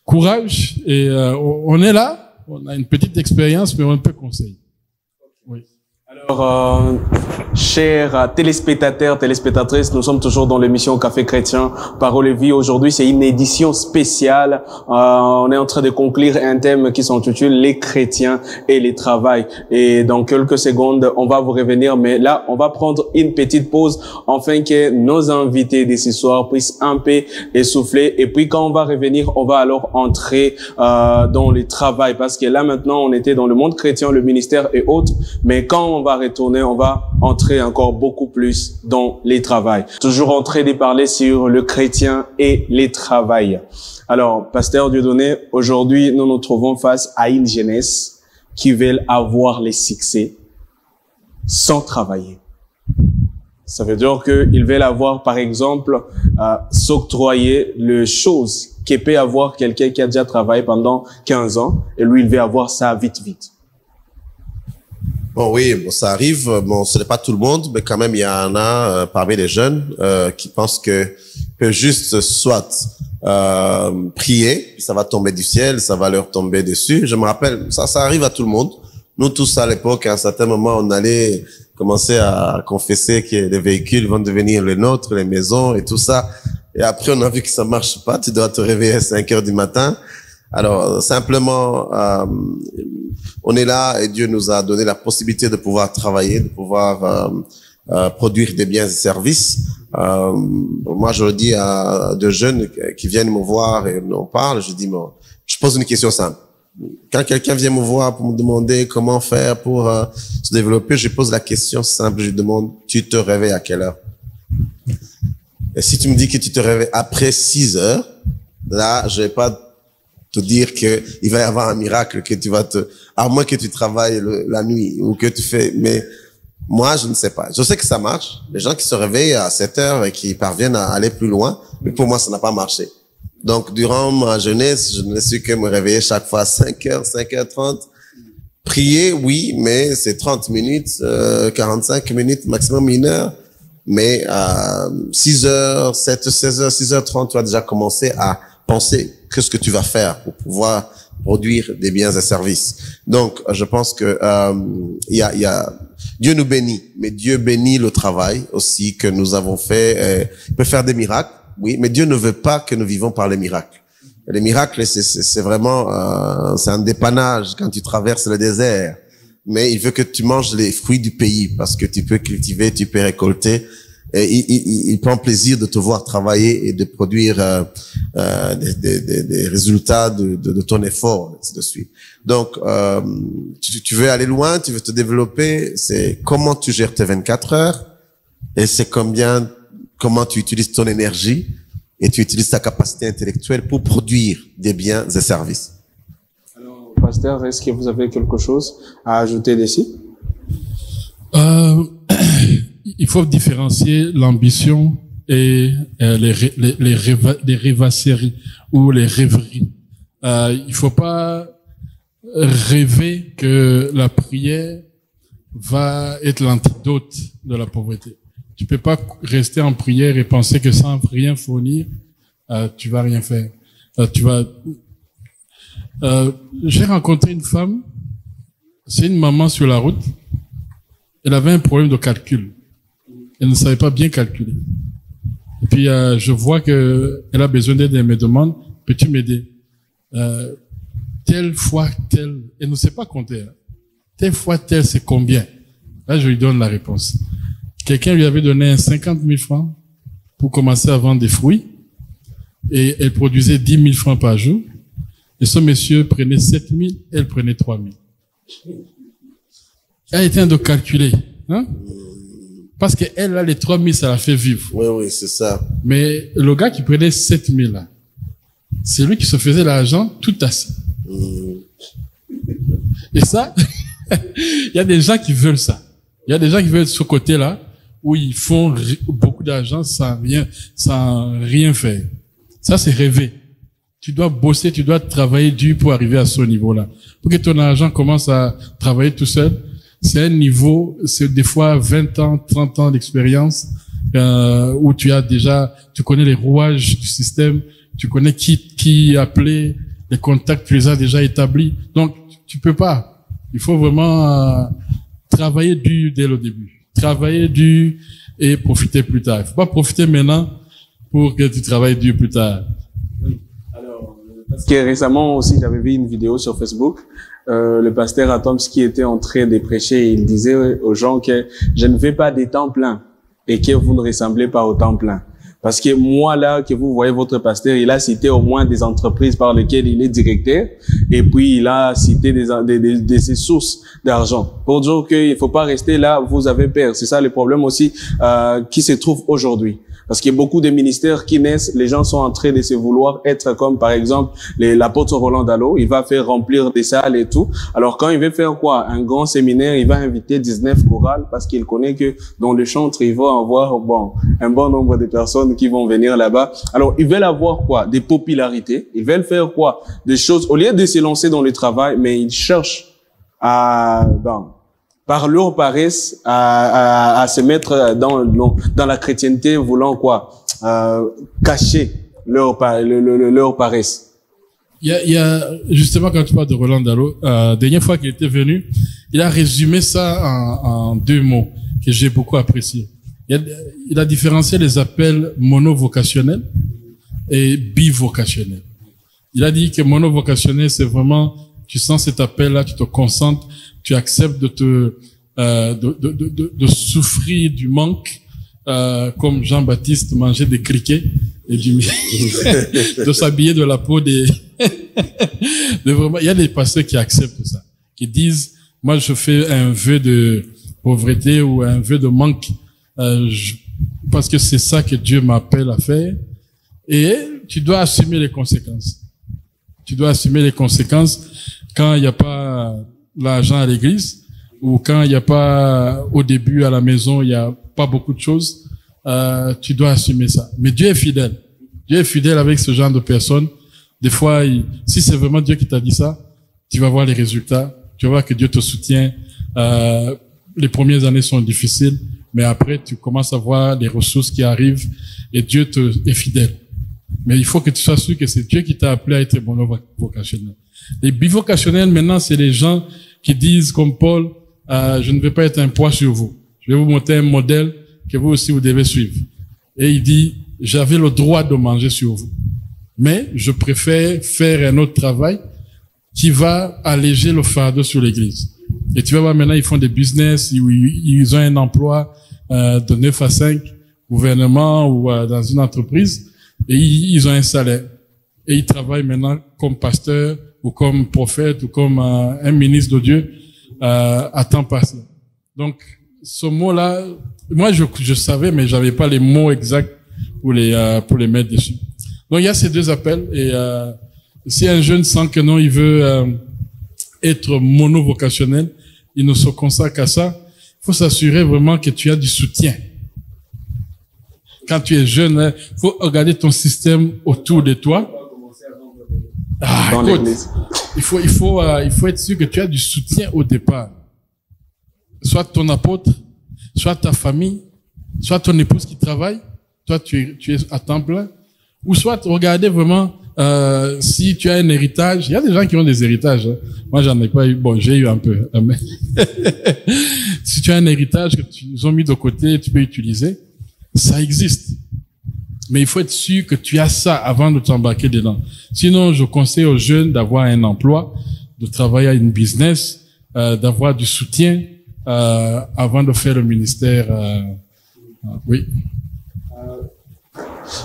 courage, et on est là, on a une petite expérience, mais on peut conseiller. Oui. Alors, chers téléspectateurs, téléspectatrices, nous sommes toujours dans l'émission Café Chrétien, Parole et Vie. Aujourd'hui, c'est une édition spéciale. On est en train de conclure un thème qui s'intitule Les chrétiens et les travail. Et dans quelques secondes, on va vous revenir. Mais là, on va prendre une petite pause afin que nos invités de ce soir puissent un peu essouffler. Et puis, quand on va revenir, on va alors entrer dans le travail. Parce que là, maintenant, on était dans le monde chrétien, le ministère et autres. Mais quand on va retourner, on va entrer encore beaucoup plus dans les travails. Toujours en train de parler sur le chrétien et les travails. Alors, Pasteur Dieudonné, aujourd'hui, nous nous trouvons face à une jeunesse qui veut avoir les succès sans travailler. Ça veut dire qu'ils veulent avoir, par exemple, s'octroyer les choses que peut avoir quelqu'un qui a déjà travaillé pendant 15 ans et lui, il veut avoir ça vite. Bon, oui, bon, ça arrive. Bon, ce n'est pas tout le monde, mais quand même, il y en a parmi les jeunes qui pensent que juste soit prier, ça va tomber du ciel, ça va leur tomber dessus. Je me rappelle, ça arrive à tout le monde. Nous tous à l'époque, à un certain moment, on allait commencer à confesser que les véhicules vont devenir les nôtres, les maisons et tout ça. Et après, on a vu que ça marche pas. Tu dois te réveiller à 5 heures du matin. Alors, simplement, on est là et Dieu nous a donné la possibilité de pouvoir travailler, de pouvoir produire des biens et services. Moi, je le dis à deux jeunes qui viennent me voir et on parle, je dis, bon, je pose une question simple. Quand quelqu'un vient me voir pour me demander comment faire pour se développer, je pose la question simple, je lui demande, tu te réveilles à quelle heure? Et si tu me dis que tu te réveilles après 6 heures, là, je vais pas te dire que il va y avoir un miracle que tu vas à moins que tu travailles la nuit ou que tu fais, mais moi, je ne sais pas. Je sais que ça marche. Les gens qui se réveillent à 7 heures et qui parviennent à aller plus loin, mais pour moi, ça n'a pas marché. Donc, durant ma jeunesse, je ne suis que me réveiller chaque fois à 5 heures, 5h30. Prier, oui, mais c'est 30 minutes, 45 minutes, maximum 1 heure. Mais à 6 heures, 7, 16 heures, 6h30, tu as déjà commencé à penser qu'est-ce que tu vas faire pour pouvoir produire des biens et services. Donc, je pense que il y a Dieu nous bénit, mais Dieu bénit le travail aussi que nous avons fait. Il peut faire des miracles, oui, mais Dieu ne veut pas que nous vivons par les miracles. Les miracles, c'est vraiment, c'est un dépannage quand tu traverses le désert. Mais il veut que tu manges les fruits du pays parce que tu peux cultiver, tu peux récolter. Et il prend plaisir de te voir travailler et de produire des résultats de ton effort, ainsi de suite. Donc, tu veux aller loin, tu veux te développer. C'est comment tu gères tes 24 heures et c'est comment tu utilises ton énergie et tu utilises ta capacité intellectuelle pour produire des biens et services. Alors, pasteur, est-ce que vous avez quelque chose à ajouter d'ici? Il faut différencier l'ambition et les rêvasseries ou les rêveries. Il faut pas rêver que la prière va être l'antidote de la pauvreté. Tu peux pas rester en prière et penser que sans rien fournir, tu vas rien faire. J'ai rencontré une femme, c'est une maman sur la route. Elle avait un problème de calcul. Elle ne savait pas bien calculer. Et puis, je vois que elle a besoin d'aide et elle me demande, peux-tu m'aider? Telle fois telle, elle ne sait pas compter. Hein. Telle fois telle, c'est combien? Là, je lui donne la réponse. Quelqu'un lui avait donné 50 000 francs pour commencer à vendre des fruits. Et elle produisait 10 000 francs par jour. Et ce monsieur prenait 7 000, elle prenait 3 000. Elle était en train de calculer. Hein? Parce qu'elle, là, les 3 000, ça la fait vivre. Oui, c'est ça. Mais le gars qui prenait 7 000, là, c'est lui qui se faisait l'argent tout assis. Et ça, il y a des gens qui veulent ça. Il y a des gens qui veulent ce côté-là, où ils font beaucoup d'argent sans rien faire. Ça, c'est rêver. Tu dois bosser, tu dois travailler dur pour arriver à ce niveau-là. Pour que ton argent commence à travailler tout seul, c'est un niveau, c'est des fois 20 ans, 30 ans d'expérience, où tu connais les rouages du système, tu connais qui appeler, les contacts, tu les as déjà établis. Donc, tu peux pas. Il faut vraiment travailler dur dès le début. Travailler dur et profiter plus tard. Il faut pas profiter maintenant pour que tu travailles dur plus tard. Alors, parce que récemment aussi, j'avais vu une vidéo sur Facebook. Le pasteur Atoms qui était en train de prêcher, il disait aux gens que je ne vais pas des temps pleins et que vous ne ressemblez pas au temps plein. Parce que moi, là, que vous voyez votre pasteur, il a cité au moins des entreprises par lesquelles il est directeur, et puis il a cité des sources d'argent. Pour dire qu'il faut pas rester là, vous avez peur. C'est ça le problème aussi, qui se trouve aujourd'hui. Parce qu'il y a beaucoup de ministères qui naissent, les gens sont en train de se vouloir être comme, par exemple, l'apôtre Roland Dallot, il va faire remplir des salles et tout. Alors, quand il veut faire quoi? Un grand séminaire, il va inviter 19 chorales parce qu'il connaît que dans le chantre, il va avoir, un bon nombre de personnes qui vont venir là-bas. Alors, ils veulent avoir quoi? Des popularités. Ils veulent faire quoi? Des choses, au lieu de se lancer dans le travail, mais ils cherchent par leur paresse, à se mettre dans la chrétienté, voulant quoi? Cacher leur paresse. Il y a, justement, quand tu parles de Roland Dallot, dernière fois qu'il était venu, il a résumé ça en 2 mots que j'ai beaucoup apprécié. Il a différencié les appels monovocationnels et bivocationnels. Il a dit que monovocationnel, c'est vraiment, tu sens cet appel-là, tu te concentres, tu acceptes de souffrir du manque, comme Jean-Baptiste mangeait des criquets et de s'habiller de la peau des, vraiment, il y a des pasteurs qui acceptent ça, qui disent, moi, je fais un vœu de pauvreté ou un vœu de manque, parce que c'est ça que Dieu m'appelle à faire, et tu dois assumer les conséquences. Tu dois assumer les conséquences quand il n'y a pas l'argent à l'église, ou quand il n'y a pas, au début, à la maison, il n'y a pas beaucoup de choses, tu dois assumer ça. Mais Dieu est fidèle. Dieu est fidèle avec ce genre de personnes. Des fois, si c'est vraiment Dieu qui t'a dit ça, tu vas voir les résultats. Tu vas voir que Dieu te soutient. Les premières années sont difficiles, mais après, tu commences à voir les ressources qui arrivent et Dieu est fidèle. Mais il faut que tu sois sûr que c'est Dieu qui t'a appelé à être monovocationnel. Les bivocationnels, maintenant, c'est les gens qui disent, comme Paul, je ne vais pas être un poids sur vous. Je vais vous montrer un modèle que vous aussi vous devez suivre. Et il dit, j'avais le droit de manger sur vous. Mais je préfère faire un autre travail qui va alléger le fardeau sur l'église. Et tu vas voir maintenant, ils font des business, ils ont un emploi de 9 à 5, gouvernement ou dans une entreprise, et ils ont un salaire. Et ils travaillent maintenant comme pasteur ou comme prophète ou comme un ministre de Dieu à temps partiel. Donc, ce mot-là, moi je savais, mais j'avais pas les mots exacts pour les mettre dessus. Donc, il y a ces deux appels, et si un jeune sent que non, il veut être monovocationnel, il ne se consacre qu'à ça, il faut s'assurer vraiment que tu as du soutien. Quand tu es jeune, il faut regarder ton système autour de toi. Écoute, il faut être sûr que tu as du soutien au départ. Soit ton apôtre, soit ta famille, soit ton épouse qui travaille, toi tu es à temps plein, ou soit regarder vraiment si tu as un héritage. Il y a des gens qui ont des héritages. Hein. Moi, j'en ai pas eu. Bon, j'ai eu un peu. Mais si tu as un héritage que ils ont mis de côté, tu peux utiliser. Ça existe. Mais il faut être sûr que tu as ça avant de t'embarquer dedans. Sinon, je conseille aux jeunes d'avoir un emploi, de travailler à une business, d'avoir du soutien avant de faire le ministère. Oui.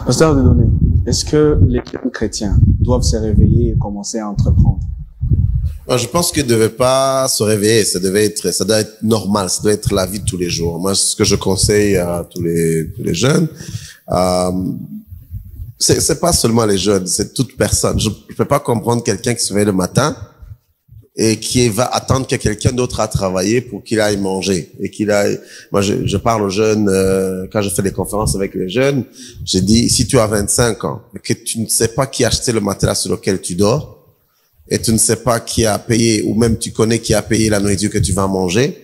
Pasteur Dieudonné, est-ce que les chrétiens doivent se réveiller et commencer à entreprendre? Moi, je pense qu'ils ne devaient pas se réveiller. Ça doit être normal. Ça doit être la vie de tous les jours. Moi, ce que je conseille à tous les jeunes, c'est pas seulement les jeunes, c'est toute personne. Je peux pas comprendre quelqu'un qui se réveille le matin et qui va attendre que quelqu'un d'autre a travaillé pour qu'il aille manger et qu'il aille. Moi, je parle aux jeunes quand je fais des conférences avec les jeunes. Je dis, si tu as 25 ans et que tu ne sais pas qui a acheté le matelas sur lequel tu dors, et tu ne sais pas qui a payé, ou même tu connais qui a payé la nourriture que tu vas manger,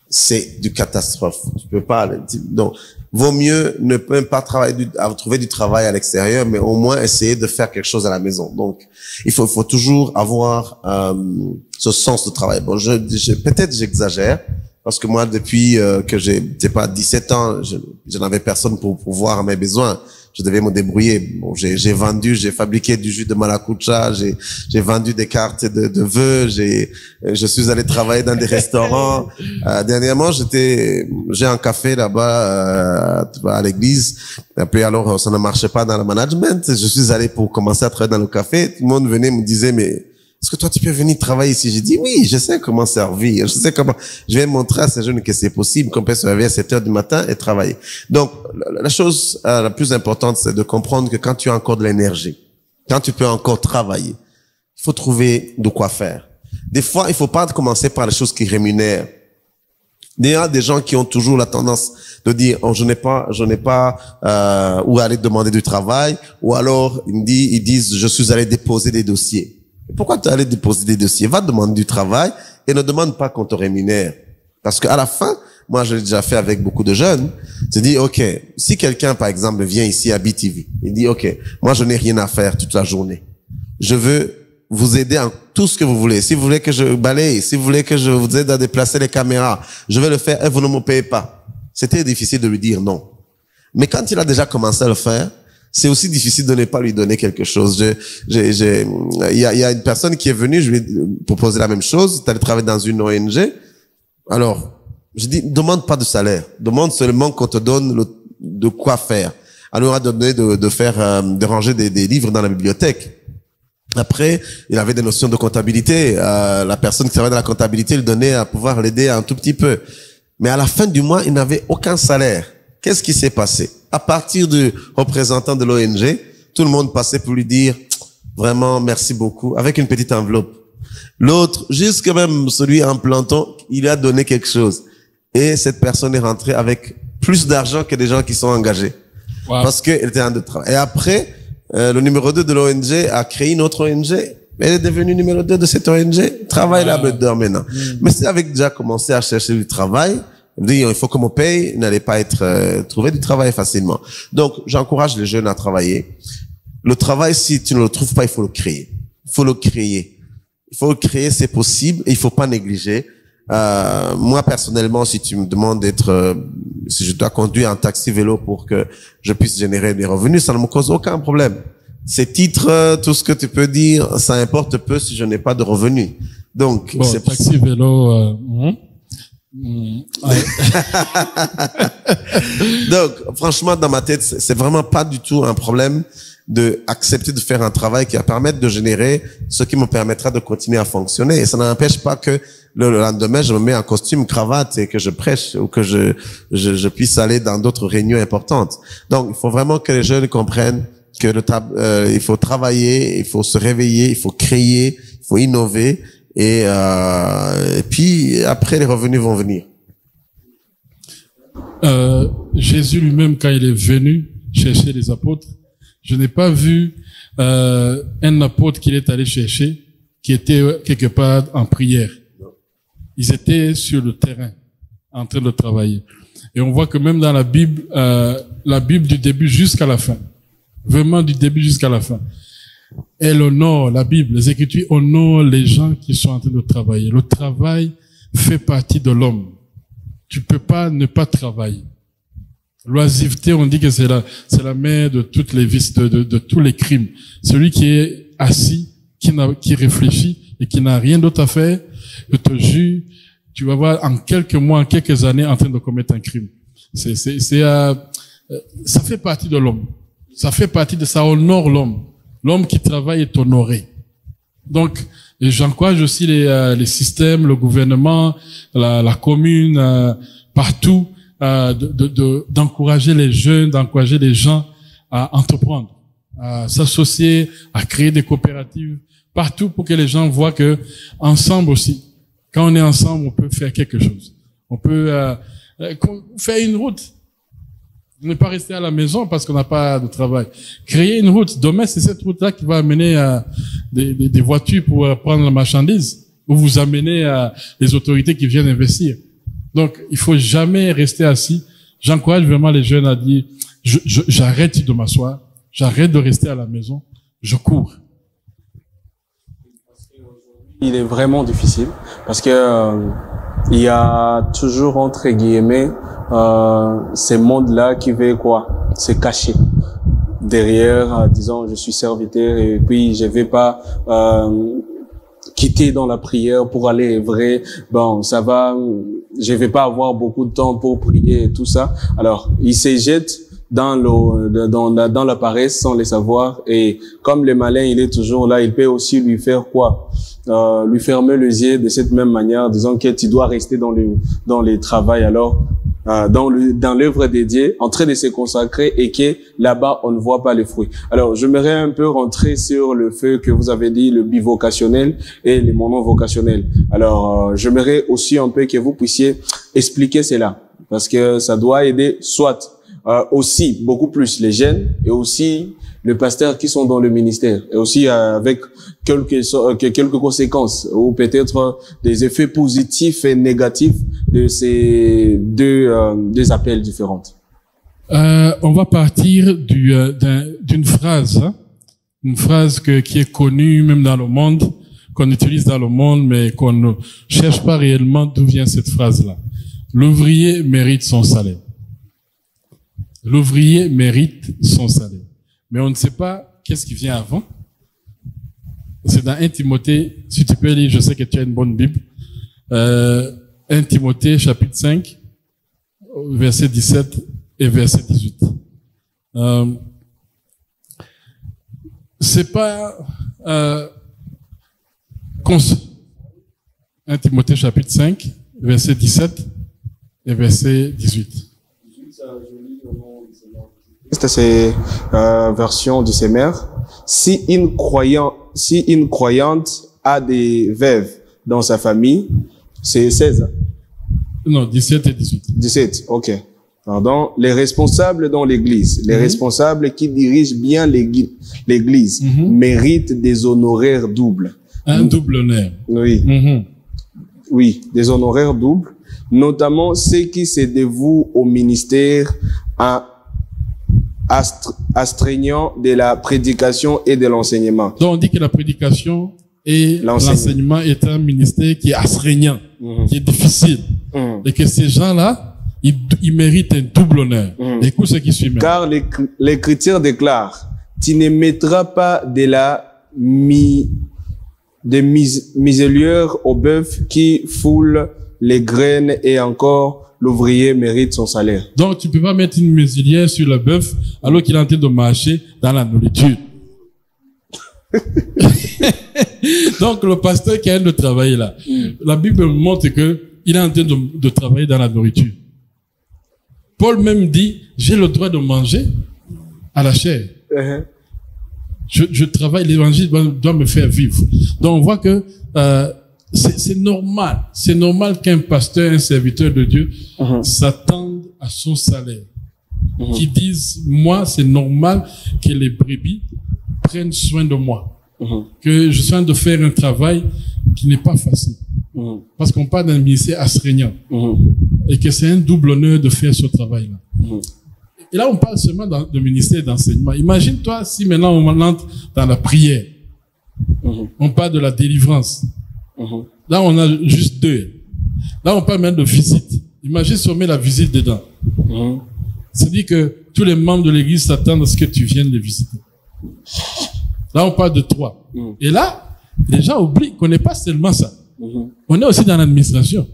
c'est du catastrophe. Tu peux pas. Donc, vaut mieux ne même pas trouver du travail à l'extérieur, mais au moins essayer de faire quelque chose à la maison. Donc, il faut toujours avoir ce sens de travail. Bon, peut-être j'exagère, parce que moi, depuis que j'ai 17 ans, je n'avais personne pour voir mes besoins. Je devais me débrouiller. Bon, j'ai fabriqué du jus de maracuja, j'ai vendu des cartes de vœux, je suis allé travailler dans des restaurants. Dernièrement, j'ai un café là-bas, à l'église. Et puis alors, ça ne marchait pas dans le management. Je suis allé pour commencer à travailler dans le café. Tout le monde venait me disait, mais est-ce que toi, tu peux venir travailler ici? J'ai dit, oui, je sais comment servir. Je sais comment. Je vais montrer à ces jeunes que c'est possible, qu'on peut se réveiller à 7 heures du matin et travailler. Donc, la chose la plus importante, c'est de comprendre que quand tu as encore de l'énergie, quand tu peux encore travailler, il faut trouver de quoi faire. Des fois, il faut pas commencer par les choses qui rémunèrent. Il y a des gens qui ont toujours la tendance de dire, oh, je n'ai pas, où aller demander du travail, ou alors, ils disent, je suis allé déposer des dossiers. Pourquoi tu es allé déposer des dossiers? Va demander du travail et ne demande pas qu'on te rémunère. Parce qu'à la fin, moi, je l'ai déjà fait avec beaucoup de jeunes. Tu dis, OK, si quelqu'un, par exemple, vient ici à BTV, il dit, OK, moi, je n'ai rien à faire toute la journée. Je veux vous aider en tout ce que vous voulez. Si vous voulez que je balaye, si vous voulez que je vous aide à déplacer les caméras, je vais le faire et vous ne me payez pas. C'était difficile de lui dire non. Mais quand il a déjà commencé à le faire, c'est aussi difficile de ne pas lui donner quelque chose. Il y a une personne qui est venue, je lui ai proposé la même chose. Tu allais travailler dans une ONG. Alors, je dis, demande pas de salaire. Demande seulement qu'on te donne de quoi faire. Alors, on a donné de ranger des livres dans la bibliothèque. Après, il avait des notions de comptabilité. La personne qui travaillait dans la comptabilité lui donnait à pouvoir l'aider un tout petit peu. Mais à la fin du mois, il n'avait aucun salaire. Qu'est-ce qui s'est passé? À partir du représentant de l'ONG, tout le monde passait pour lui dire vraiment merci beaucoup avec une petite enveloppe. L'autre, jusque même celui en planton, il a donné quelque chose. Et cette personne est rentrée avec plus d'argent que des gens qui sont engagés. Wow. Parce qu'elle était en de travail. Et après, le numéro 2 de l'ONG a créé une autre ONG. Elle est devenue numéro 2 de cette ONG. Travaille là-dedans maintenant. Mais si elle avait déjà commencé à chercher du travail, il faut qu'on me paye, n'allait pas trouver du travail facilement. Donc, j'encourage les jeunes à travailler. Le travail, si tu ne le trouves pas, il faut le créer. Il faut le créer. Il faut le créer, c'est possible, et il faut pas négliger. Moi, personnellement, si tu me demandes si je dois conduire un taxi vélo pour que je puisse générer des revenus, ça ne me cause aucun problème. Ces titres, tout ce que tu peux dire, ça importe peu si je n'ai pas de revenus. Donc, bon, c'est taxi vélo, Donc, franchement, dans ma tête, c'est vraiment pas du tout un problème de accepter de faire un travail qui va permettre de générer ce qui me permettra de continuer à fonctionner. Et ça n'empêche pas que le lendemain, je me mets en costume, cravate et que je prêche ou que je puisse aller dans d'autres réunions importantes. Donc, il faut vraiment que les jeunes comprennent que il faut travailler, il faut se réveiller, il faut créer, il faut innover et puis après les revenus vont venir. Jésus lui-même, quand il est venu chercher les apôtres, je n'ai pas vu un apôtre qu'il est allé chercher qui était quelque part en prière. Ils étaient sur le terrain, en train de travailler. Et on voit que même dans la Bible du début jusqu'à la fin, vraiment du début jusqu'à la fin, elle honore, la Bible, les Écritures honorent les gens qui sont en train de travailler. Le travail fait partie de l'homme. Tu peux pas ne pas travailler. L'oisiveté, on dit que c'est la mère de toutes les vices, de tous les crimes. Celui qui est assis, qui réfléchit et qui n'a rien d'autre à faire, je te jure, tu vas voir en quelques mois, en quelques années en train de commettre un crime. Ça fait partie de l'homme. Ça fait partie de ça, honore l'homme. L'homme qui travaille est honoré. Donc, j'encourage aussi les systèmes, le gouvernement, la commune, partout, d'encourager les jeunes, d'encourager les gens à entreprendre, à s'associer, à créer des coopératives, partout pour que les gens voient que ensemble aussi, quand on est ensemble, on peut faire quelque chose. On peut faire une route. Ne pas rester à la maison parce qu'on n'a pas de travail. Créer une route. Demain, c'est cette route-là qui va amener des voitures pour prendre la marchandise ou vous amener les autorités qui viennent investir. Donc, il faut jamais rester assis. J'encourage vraiment les jeunes à dire, j'arrête de m'asseoir, j'arrête de rester à la maison, je cours. Il est vraiment difficile parce que il y a toujours entre guillemets ces mondes-là qui veulent quoi, se cacher derrière, disant je suis serviteur et puis je vais pas quitter dans la prière pour aller vrai. Bon, ça va, je vais pas avoir beaucoup de temps pour prier et tout ça. Alors, ils se jettent dans la paresse sans le savoir, et comme le malin il est toujours là, il peut aussi lui faire quoi, lui fermer les yeux de cette même manière, disant que tu dois rester dans le travail, alors dans l'œuvre dédiée, en train de se consacrer, et que là-bas on ne voit pas les fruits. Alors j'aimerais un peu rentrer sur le fait que vous avez dit le bivocationnel et le monovocationnel. Alors j'aimerais aussi un peu que vous puissiez expliquer cela, parce que ça doit aider soit aussi beaucoup plus les jeunes et aussi les pasteurs qui sont dans le ministère, et aussi avec quelques conséquences ou peut-être des effets positifs et négatifs de ces deux appels différentes. On va partir d'une phrase, hein, une phrase qui est connue même dans le monde, qu'on utilise dans le monde, mais qu'on ne cherche pas réellement d'où vient cette phrase-là. L'ouvrier mérite son salaire. L'ouvrier mérite son salaire. Mais on ne sait pas qu'est-ce qui vient avant. C'est dans 1 Timothée, si tu peux lire, je sais que tu as une bonne Bible. 1 Timothée, chapitre 5, verset 17 et verset 18. C'est pas 1 Timothée, chapitre 5, verset 17 et verset 18. C'est version du Semmer. Si une croyante a des veuves dans sa famille, c'est 16. Non, 17 et 18. 17, ok. Pardon. Les responsables dans l'église, les responsables qui dirigent bien l'église, méritent des honoraires doubles. Un double honneur. Oui. Oui, des honoraires doubles, notamment ceux qui se dévouent au ministère astreignant de la prédication et de l'enseignement. Donc on dit que la prédication et l'enseignement est un ministère qui est astreignant. qui est difficile. Et que ces gens-là, ils méritent un double honneur. Écoute ce qui suit maintenant. Car l'Écriture déclare, tu ne mettras pas de la miseliure au bœuf qui foule les graines et encore l'ouvrier mérite son salaire. Donc, tu peux pas mettre une muselière sur le bœuf alors qu'il est en train de marcher dans la nourriture. Donc, le pasteur qui a de travailler là, la Bible montre que il est en train de travailler dans la nourriture. Paul même dit, j'ai le droit de manger à la chair. Je travaille, l'évangile doit me faire vivre. Donc, on voit que c'est normal. C'est normal qu'un pasteur, un serviteur de Dieu, s'attende à son salaire. Qui disent, moi, c'est normal que les brebis prennent soin de moi. Que je suis en train de faire un travail qui n'est pas facile. Parce qu'on parle d'un ministère astreignant. Et que c'est un double honneur de faire ce travail-là. Et là, on parle seulement de ministère d'enseignement. Imagine-toi si maintenant on entre dans la prière. On parle de la délivrance. Là, on a juste deux. Là, on parle même de visite. Imagine si on met la visite dedans. C'est-à-dire que tous les membres de l'église s'attendent à ce que tu viennes les visiter. Là, on parle de trois. Et là, les gens oublient qu'on n'est pas seulement ça. On est aussi dans l'administration.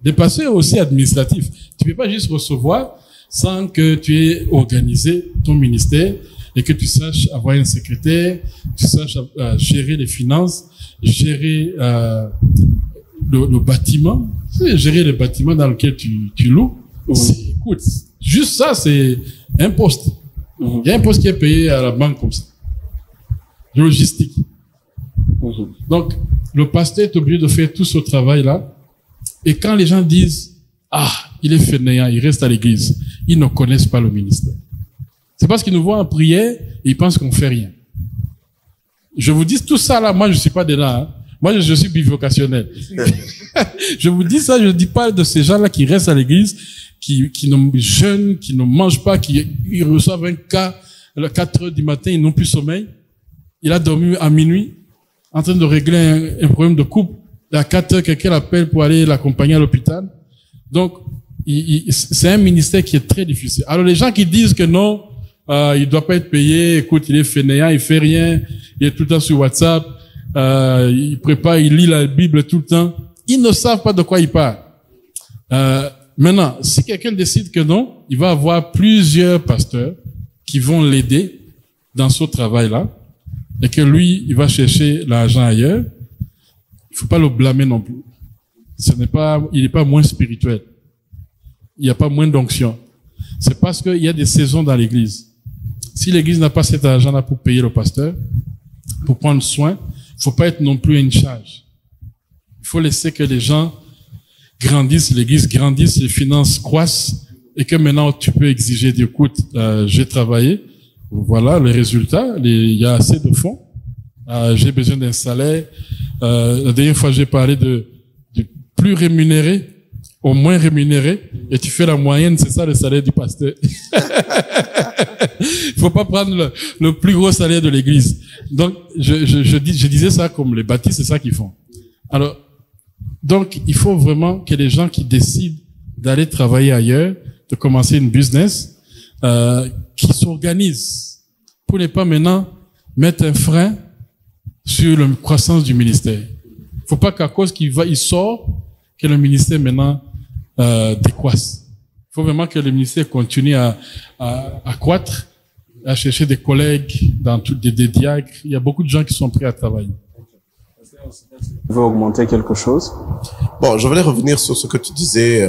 Des pasteurs aussi administratifs. Tu ne peux pas juste recevoir sans que tu aies organisé ton ministère et que tu saches avoir un secrétaire, tu saches gérer les finances, gérer le bâtiment, gérer le bâtiment dans lequel tu loues. Écoute, juste ça, c'est un poste. Il y a un poste qui est payé à la banque comme ça. Logistique. Donc, le pasteur est obligé de faire tout ce travail-là. Et quand les gens disent, ah, il est fainéant, il reste à l'église, ils ne connaissent pas le ministère. C'est parce qu'ils nous voient en prière et ils pensent qu'on fait rien. Je vous dis tout ça là, moi je suis pas de là. Hein. Moi je suis bivocationnel. Je vous dis ça, je ne dis pas de ces gens-là qui restent à l'église, qui ne jeûnent, qui ne mangent pas, ils reçoivent un cas, à 4 heures du matin, ils n'ont plus sommeil. Il a dormi à minuit, en train de régler un problème de couple. À 4 heures, quelqu'un l'appelle pour aller l'accompagner à l'hôpital. Donc, c'est un ministère qui est très difficile. Alors, les gens qui disent que non, il doit pas être payé, écoute, il est fainéant, il fait rien, il est tout le temps sur WhatsApp, il prépare, il lit la Bible tout le temps. Ils ne savent pas de quoi il parle. Maintenant, si quelqu'un décide que non, il va avoir plusieurs pasteurs qui vont l'aider dans ce travail-là, et que lui, il va chercher l'argent ailleurs. Il faut pas le blâmer non plus. Il n'est pas moins spirituel. Il n'y a pas moins d'onction. C'est parce qu'il y a des saisons dans l'église. Si l'église n'a pas cet argent-là pour payer le pasteur, pour prendre soin, il faut pas être non plus une charge. Il faut laisser que les gens grandissent, l'église grandisse, les finances croissent, et que maintenant tu peux exiger, écoute, j'ai travaillé, voilà les résultats, il y a assez de fonds, j'ai besoin d'un salaire. La dernière fois, j'ai parlé du plus rémunéré au moins rémunéré, et tu fais la moyenne, c'est ça le salaire du pasteur. Il faut pas prendre le plus gros salaire de l'église. Donc, je disais ça comme les baptistes, c'est ça qu'ils font. Alors, donc, il faut vraiment que les gens qui décident d'aller travailler ailleurs, de commencer une business, qui s'organisent pour ne pas maintenant mettre un frein sur la croissance du ministère. Il faut pas qu'à cause il sort, que le ministère maintenant décroisse. Il faut vraiment que le ministère continue à croître, à chercher des collègues, des diacres. Il y a beaucoup de gens qui sont prêts à travailler. Tu veux augmenter quelque chose? Bon, je voulais revenir sur ce que tu disais,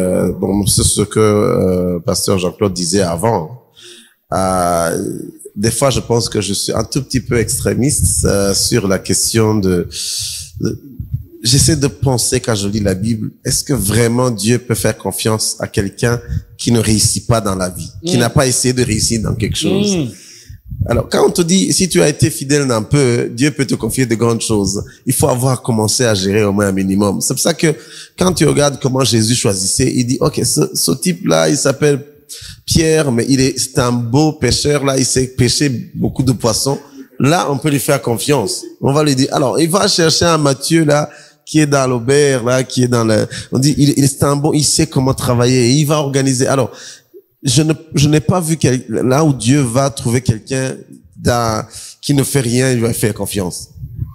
sur ce que pasteur Jean-Claude disait avant. Des fois, je pense que je suis un tout petit peu extrémiste sur la question j'essaie de penser quand je lis la Bible, est-ce que vraiment Dieu peut faire confiance à quelqu'un qui ne réussit pas dans la vie, qui n'a pas essayé de réussir dans quelque chose? Alors, quand on te dit, si tu as été fidèle d'un peu, Dieu peut te confier de grandes choses. Il faut avoir commencé à gérer au moins un minimum. C'est pour ça que quand tu regardes comment Jésus choisissait, il dit, ok, ce type-là, il s'appelle Pierre, mais c'est un beau pêcheur, là, il sait pêcher beaucoup de poissons. Là, on peut lui faire confiance. On va lui dire, alors, il va chercher un Matthieu, là, qui est dans l'Aubert, là, qui est dans le, on dit, c'est un bon, il sait comment travailler, il va organiser. Alors, je n'ai pas vu là où Dieu va trouver quelqu'un qui ne fait rien, il va faire confiance.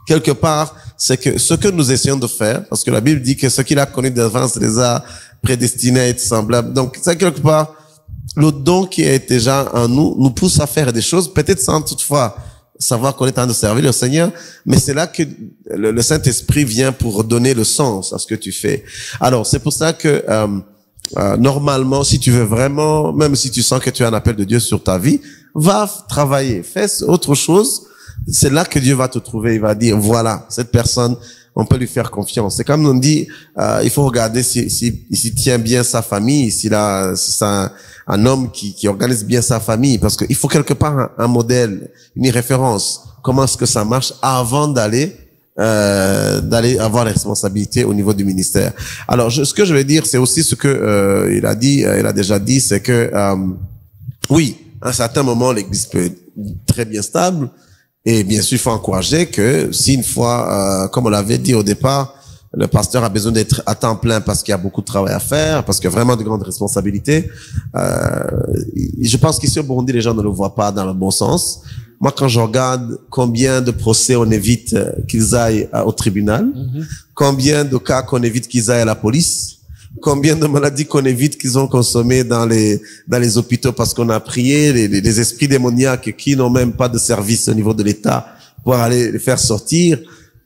Quelque part, c'est que ce que nous essayons de faire, parce que la Bible dit que ce qu'il a connu d'avance les a prédestinés à être semblables. Donc, ça, quelque part, le don qui est déjà en nous pousse à faire des choses, peut-être sans toutefois savoir qu'on est en train de servir le Seigneur, mais c'est là que le Saint-Esprit vient pour donner le sens à ce que tu fais. Alors, c'est pour ça que normalement, si tu veux vraiment, même si tu sens que tu as un appel de Dieu sur ta vie, va travailler, fais autre chose. C'est là que Dieu va te trouver. Il va dire, voilà, cette personne, on peut lui faire confiance. C'est comme on dit, il faut regarder s'il tient bien sa famille, si c'est un homme qui organise bien sa famille, parce qu'il faut quelque part un modèle, une référence. Comment est-ce que ça marche avant d'aller avoir les responsabilités au niveau du ministère. Alors, ce que je vais dire, c'est aussi ce que il a déjà dit, c'est que oui, à un certain moment, l'Église peut être très bien stable, et bien sûr, il faut encourager que si une fois, comme on l'avait dit au départ, le pasteur a besoin d'être à temps plein parce qu'il y a beaucoup de travail à faire, parce qu'il y a vraiment de grandes responsabilités. Je pense qu'ici au Burundi, les gens ne le voient pas dans le bon sens. Moi, quand je regarde combien de procès on évite qu'ils aillent au tribunal, combien de cas qu'on évite qu'ils aillent à la police, combien de maladies qu'on évite qu'ils ont consommées dans les hôpitaux parce qu'on a prié, les esprits démoniaques qui n'ont même pas de service au niveau de l'État pour aller les faire sortir,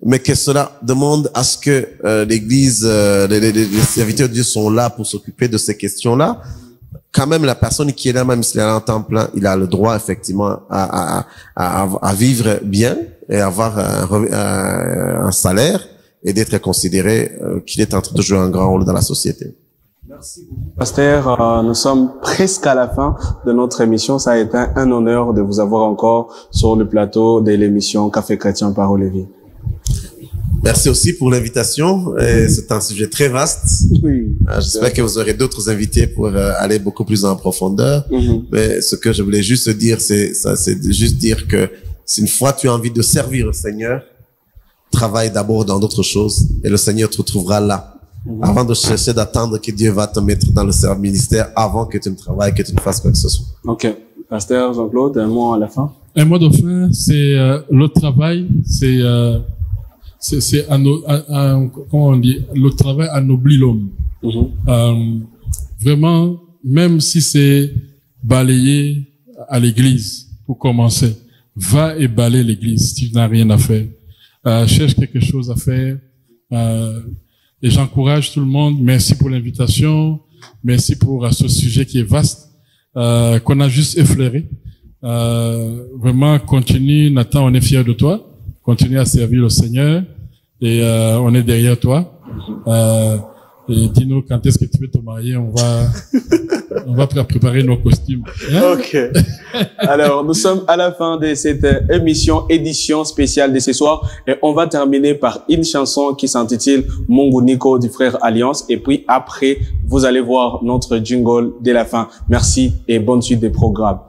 mais que cela demande à ce que l'Église, les serviteurs de Dieu sont là pour s'occuper de ces questions-là. Quand même, la personne qui est là, même s'il est en temps plein, il a le droit, effectivement, à vivre bien et avoir un salaire et d'être considéré qu'il est en train de jouer un grand rôle dans la société. Merci beaucoup, pasteur. Nous sommes presque à la fin de notre émission. Ça a été un honneur de vous avoir encore sur le plateau de l'émission Café Chrétien par Olivier. Merci aussi pour l'invitation. C'est un sujet très vaste. Oui. J'espère que vous aurez d'autres invités pour aller beaucoup plus en profondeur. Mais ce que je voulais juste dire, c'est juste dire que si une fois tu as envie de servir le Seigneur, travaille d'abord dans d'autres choses et le Seigneur te retrouvera là. Avant de chercher d'attendre que Dieu va te mettre dans le ministère avant que tu ne travailles, que tu ne fasses quoi que ce soit. Ok. Pasteur Jean-Claude, un mot à la fin. Un mot de fin, c'est le travail, c'est comment on dit, le travail anoblit l'homme. Vraiment, même si c'est balayer à l'église pour commencer, va et balaye l'église si tu n'as rien à faire. Cherche quelque chose à faire. Et j'encourage tout le monde. Merci pour l'invitation. Merci pour ce sujet qui est vaste, qu'on a juste effleuré. Vraiment, continue. Nathan, on est fiers de toi. Continue à servir le Seigneur. Et on est derrière toi. Et dis-nous quand est-ce que tu veux te marier. On va préparer nos costumes. Hein? Ok. Alors, nous sommes à la fin de cette édition spéciale de ce soir. Et on va terminer par une chanson qui s'intitule Mungu Niko du frère Alliance. Et puis après, vous allez voir notre jingle dès la fin. Merci et bonne suite des programmes.